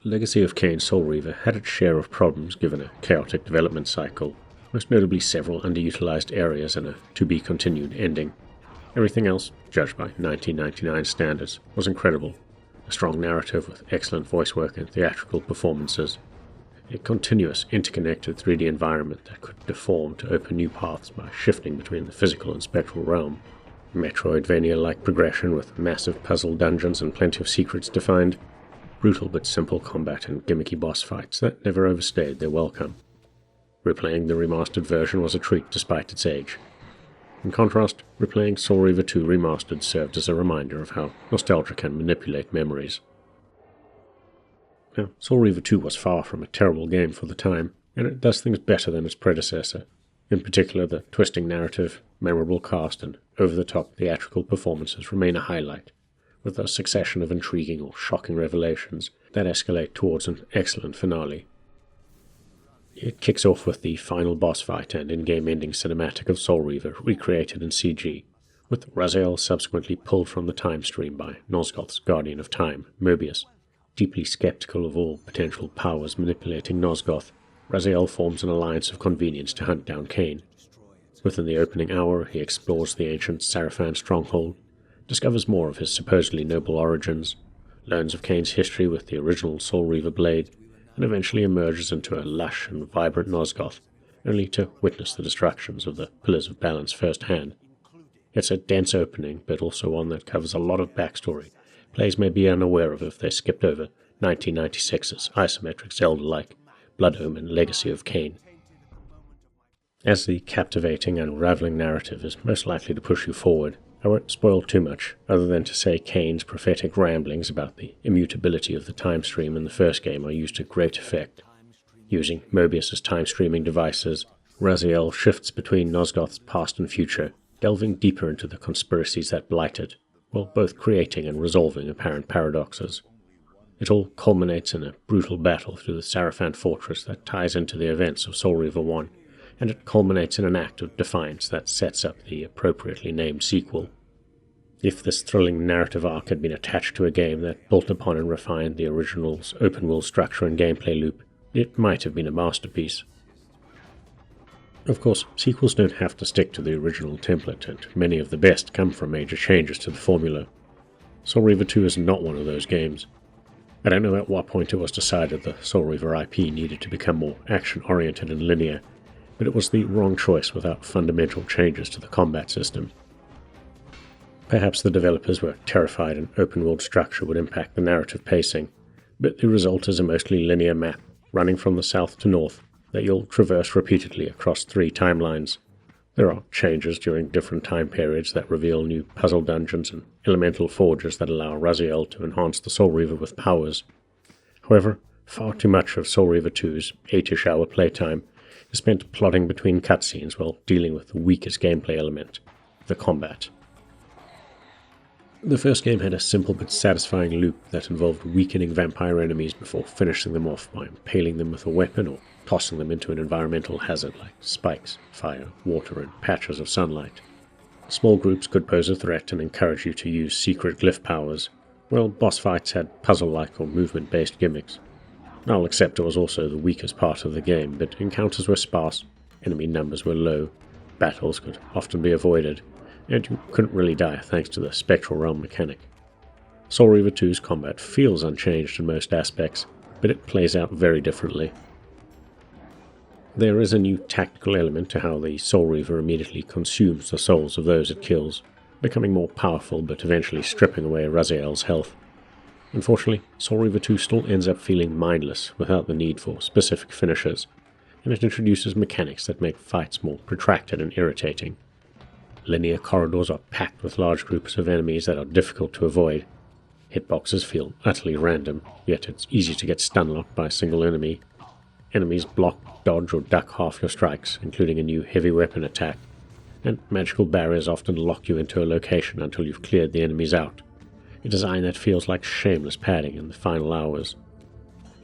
Legacy of Kain Soul Reaver had its share of problems given a chaotic development cycle, most notably several underutilized areas and a to-be-continued ending. Everything else, judged by 1999 standards, was incredible. A strong narrative with excellent voice work and theatrical performances. A continuous, interconnected 3D environment that could deform to open new paths by shifting between the physical and spectral realm. Metroidvania-like progression with massive puzzle dungeons and plenty of secrets defined. Brutal but simple combat and gimmicky boss fights that never overstayed their welcome. Replaying the remastered version was a treat despite its age. In contrast, replaying Soul Reaver 2 Remastered served as a reminder of how nostalgia can manipulate memories. Now, Soul Reaver 2 was far from a terrible game for the time, and it does things better than its predecessor. In particular, the twisting narrative, memorable cast, and over-the-top theatrical performances remain a highlight, with a succession of intriguing or shocking revelations that escalate towards an excellent finale. It kicks off with the final boss fight and in-game ending cinematic of Soul Reaver recreated in CG, with Raziel subsequently pulled from the time stream by Nosgoth's Guardian of Time, Mobius. Deeply skeptical of all potential powers manipulating Nosgoth, Raziel forms an alliance of convenience to hunt down Kain. Within the opening hour, he explores the ancient Sarafan stronghold, discovers more of his supposedly noble origins, learns of Kain's history with the original Soul Reaver blade, and eventually emerges into a lush and vibrant Nosgoth, only to witness the destructions of the Pillars of Balance firsthand. It's a dense opening, but also one that covers a lot of backstory players may be unaware of if they skipped over 1996's isometric Zelda-like Blood Omen Legacy of Kain. As the captivating and unraveling narrative is most likely to push you forward, I won't spoil too much, other than to say Kain's prophetic ramblings about the immutability of the time stream in the first game are used to great effect. Using Mobius's time-streaming devices, Raziel shifts between Nosgoth's past and future, delving deeper into the conspiracies that blight it, while both creating and resolving apparent paradoxes. It all culminates in a brutal battle through the Sarafan fortress that ties into the events of Soul Reaver 1, and it culminates in an act of defiance that sets up the appropriately named sequel. If this thrilling narrative arc had been attached to a game that built upon and refined the original's open-world structure and gameplay loop, it might have been a masterpiece. Of course, sequels don't have to stick to the original template, and many of the best come from major changes to the formula. Soul Reaver 2 is not one of those games. I don't know at what point it was decided the Soul Reaver IP needed to become more action-oriented and linear, but it was the wrong choice without fundamental changes to the combat system. Perhaps the developers were terrified an open-world structure would impact the narrative pacing, but the result is a mostly linear map running from the south to north that you'll traverse repeatedly across 3 timelines. There are changes during different time periods that reveal new puzzle dungeons and elemental forges that allow Raziel to enhance the Soul Reaver with powers. However, far too much of Soul Reaver 2's 8-ish hour playtime is spent plodding between cutscenes while dealing with the weakest gameplay element, the combat. The first game had a simple but satisfying loop that involved weakening vampire enemies before finishing them off by impaling them with a weapon or tossing them into an environmental hazard like spikes, fire, water, and patches of sunlight. Small groups could pose a threat and encourage you to use secret glyph powers, while boss fights had puzzle-like or movement-based gimmicks. I'll accept it was also the weakest part of the game, but encounters were sparse, enemy numbers were low, battles could often be avoided, and you couldn't really die thanks to the Spectral Realm mechanic. Soul Reaver 2's combat feels unchanged in most aspects, but it plays out very differently. There is a new tactical element to how the Soul Reaver immediately consumes the souls of those it kills, becoming more powerful but eventually stripping away Raziel's health. Unfortunately, Soul Reaver 2 still ends up feeling mindless without the need for specific finishes, and it introduces mechanics that make fights more protracted and irritating. Linear corridors are packed with large groups of enemies that are difficult to avoid. Hitboxes feel utterly random, yet it's easy to get stun-locked by a single enemy. Enemies block, dodge, or duck half your strikes, including a new heavy weapon attack, and magical barriers often lock you into a location until you've cleared the enemies out. A design that feels like shameless padding in the final hours.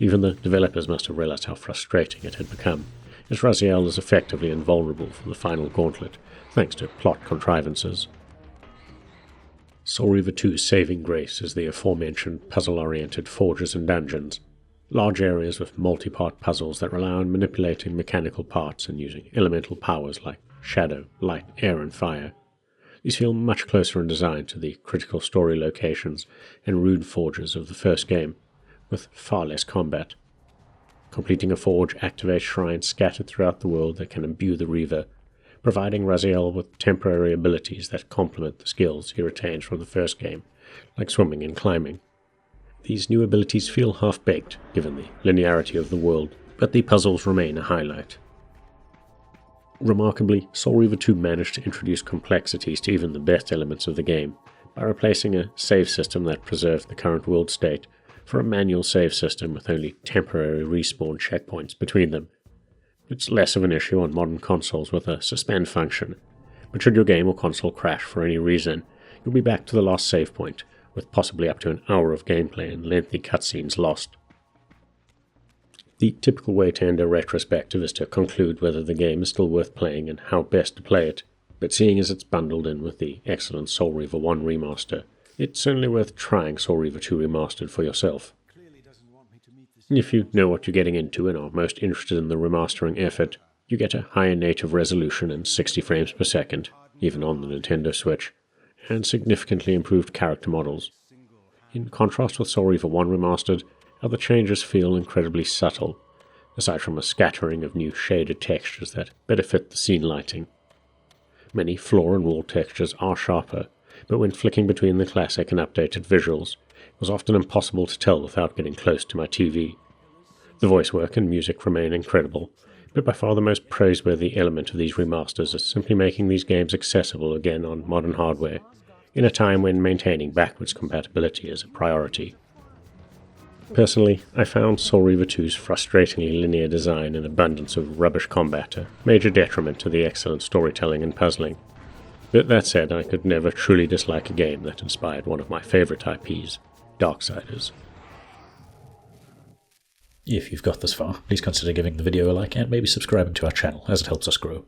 Even the developers must have realized how frustrating it had become, as Raziel is effectively invulnerable for the final gauntlet, thanks to plot contrivances. Soul Reaver 2's saving grace is the aforementioned puzzle-oriented forges and dungeons. large areas with multi-part puzzles that rely on manipulating mechanical parts and using elemental powers like shadow, light, air, and fire. These feel much closer in design to the critical story locations and rune forges of the first game, with far less combat. Completing a forge activates shrines scattered throughout the world that can imbue the Reaver, providing Raziel with temporary abilities that complement the skills he retains from the first game, like swimming and climbing. These new abilities feel half-baked, given the linearity of the world, but the puzzles remain a highlight. Remarkably, Soul Reaver 2 managed to introduce complexities to even the best elements of the game, by replacing a save system that preserved the current world state for a manual save system with only temporary respawn checkpoints between them. It's less of an issue on modern consoles with a suspend function, but should your game or console crash for any reason, you'll be back to the last save point, with possibly up to an hour of gameplay and lengthy cutscenes lost. The typical way to end a retrospective is to conclude whether the game is still worth playing and how best to play it, but seeing as it's bundled in with the excellent Soul Reaver 1 Remaster, it's certainly worth trying Soul Reaver 2 Remastered for yourself. If you know what you're getting into and are most interested in the remastering effort, you get a higher native resolution and 60 frames per second, even on the Nintendo Switch, and significantly improved character models. In contrast with Soul Reaver 1 Remastered, other changes feel incredibly subtle, aside from a scattering of new shaded textures that better fit the scene lighting. Many floor and wall textures are sharper, but when flicking between the classic and updated visuals, it was often impossible to tell without getting close to my TV. The voice work and music remain incredible, but by far the most praiseworthy element of these remasters is simply making these games accessible again on modern hardware, in a time when maintaining backwards compatibility is a priority. Personally, I found Soul Reaver 2's frustratingly linear design and abundance of rubbish combat a major detriment to the excellent storytelling and puzzling. But that said, I could never truly dislike a game that inspired one of my favorite IPs, Darksiders. If you've got this far, please consider giving the video a like and maybe subscribing to our channel, as it helps us grow.